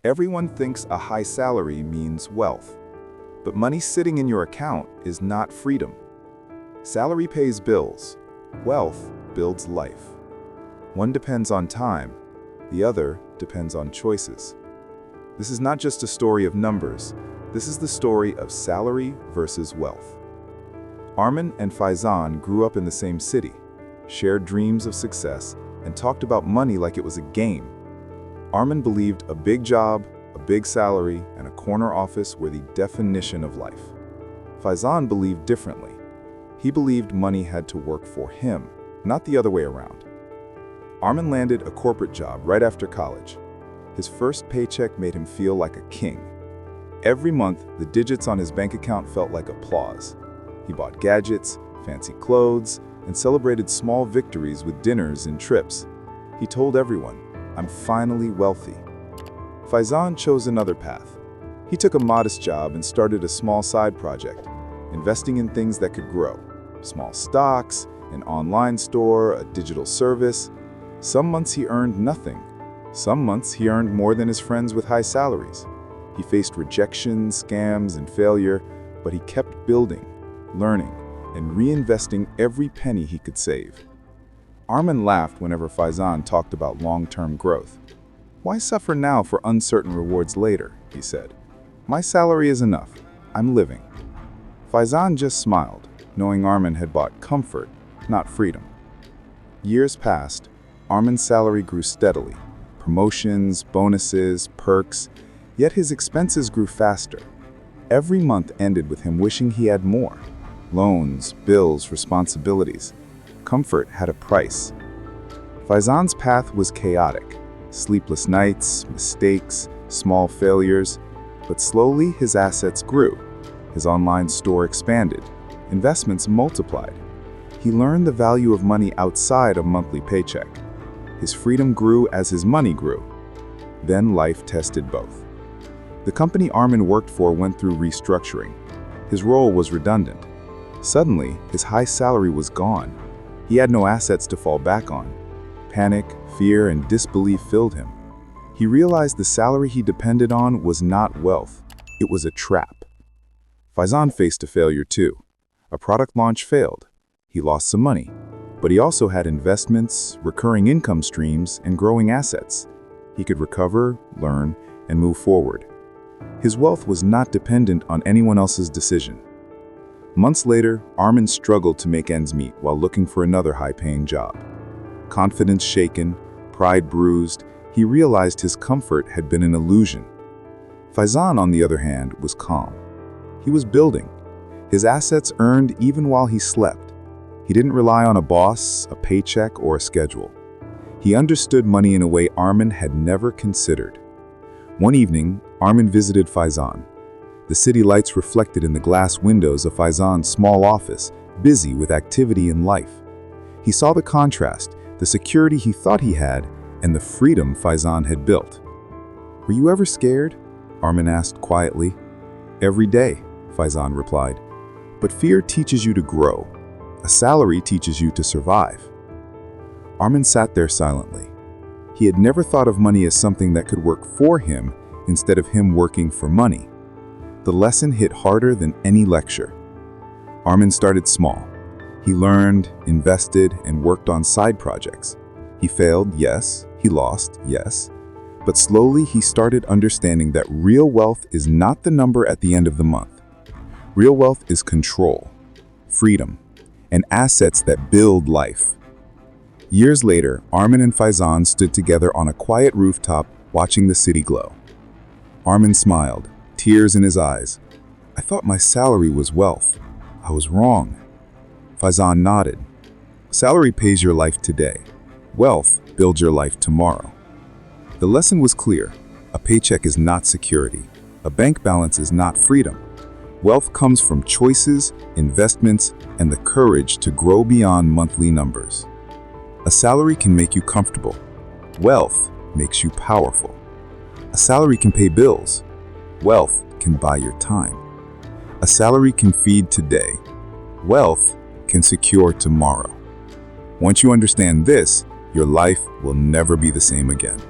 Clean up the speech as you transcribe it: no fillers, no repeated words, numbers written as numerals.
Everyone thinks a high salary means wealth, but money sitting in your account is not freedom. Salary pays bills. Wealth builds life. One depends on time, the other depends on choices. This is not just a story of numbers, this is the story of salary versus wealth. Armin and Faizan grew up in the same city, shared dreams of success, and talked about money like it was a game. Armin believed a big job, a big salary, and a corner office were the definition of life. Faizan believed differently. He believed money had to work for him, not the other way around. Armin landed a corporate job right after college. His first paycheck made him feel like a king. Every month, the digits on his bank account felt like applause. He bought gadgets, fancy clothes, and celebrated small victories with dinners and trips. He told everyone, "I'm finally wealthy." Faizan chose another path. He took a modest job and started a small side project, investing in things that could grow. Small stocks, an online store, a digital service. Some months he earned nothing. Some months he earned more than his friends with high salaries. He faced rejection, scams, and failure, but he kept building, learning, and reinvesting every penny he could save. Armin laughed whenever Faizan talked about long-term growth. "Why suffer now for uncertain rewards later?" he said. "My salary is enough. I'm living." Faizan just smiled, knowing Armin had bought comfort, not freedom. Years passed. Armin's salary grew steadily. Promotions, bonuses, perks, yet his expenses grew faster. Every month ended with him wishing he had more. Loans, bills, responsibilities. Comfort had a price. Faizan's path was chaotic. Sleepless nights, mistakes, small failures. But slowly his assets grew. His online store expanded. Investments multiplied. He learned the value of money outside a monthly paycheck. His freedom grew as his money grew. Then life tested both. The company Armin worked for went through restructuring. His role was redundant. Suddenly, his high salary was gone. He had no assets to fall back on. Panic, fear, and disbelief filled him. He realized the salary he depended on was not wealth. It was a trap. Faizan faced a failure too. A product launch failed. He lost some money. But he also had investments, recurring income streams, and growing assets. He could recover, learn, and move forward. His wealth was not dependent on anyone else's decision. Months later, Armin struggled to make ends meet while looking for another high-paying job. Confidence shaken, pride bruised, he realized his comfort had been an illusion. Faizan, on the other hand, was calm. He was building. His assets earned even while he slept. He didn't rely on a boss, a paycheck, or a schedule. He understood money in a way Armin had never considered. One evening, Armin visited Faizan. The city lights reflected in the glass windows of Faizan's small office, busy with activity and life. He saw the contrast, the security he thought he had, and the freedom Faizan had built. "Were you ever scared?" Armin asked quietly. "Every day," Faizan replied. "But fear teaches you to grow. A salary teaches you to survive." Armin sat there silently. He had never thought of money as something that could work for him instead of him working for money. The lesson hit harder than any lecture. Armin started small. He learned, invested, and worked on side projects. He failed, yes. He lost, yes. But slowly he started understanding that real wealth is not the number at the end of the month. Real wealth is control, freedom, and assets that build life. Years later, Armin and Faizan stood together on a quiet rooftop watching the city glow. Armin smiled, tears in his eyes. "I thought my salary was wealth. I was wrong." Faizan nodded. "Salary pays your life today. Wealth builds your life tomorrow." The lesson was clear. A paycheck is not security. A bank balance is not freedom. Wealth comes from choices, investments, and the courage to grow beyond monthly numbers. A salary can make you comfortable. Wealth makes you powerful. A salary can pay bills. Wealth can buy your time. A salary can feed today. Wealth can secure tomorrow. Once you understand this, your life will never be the same again.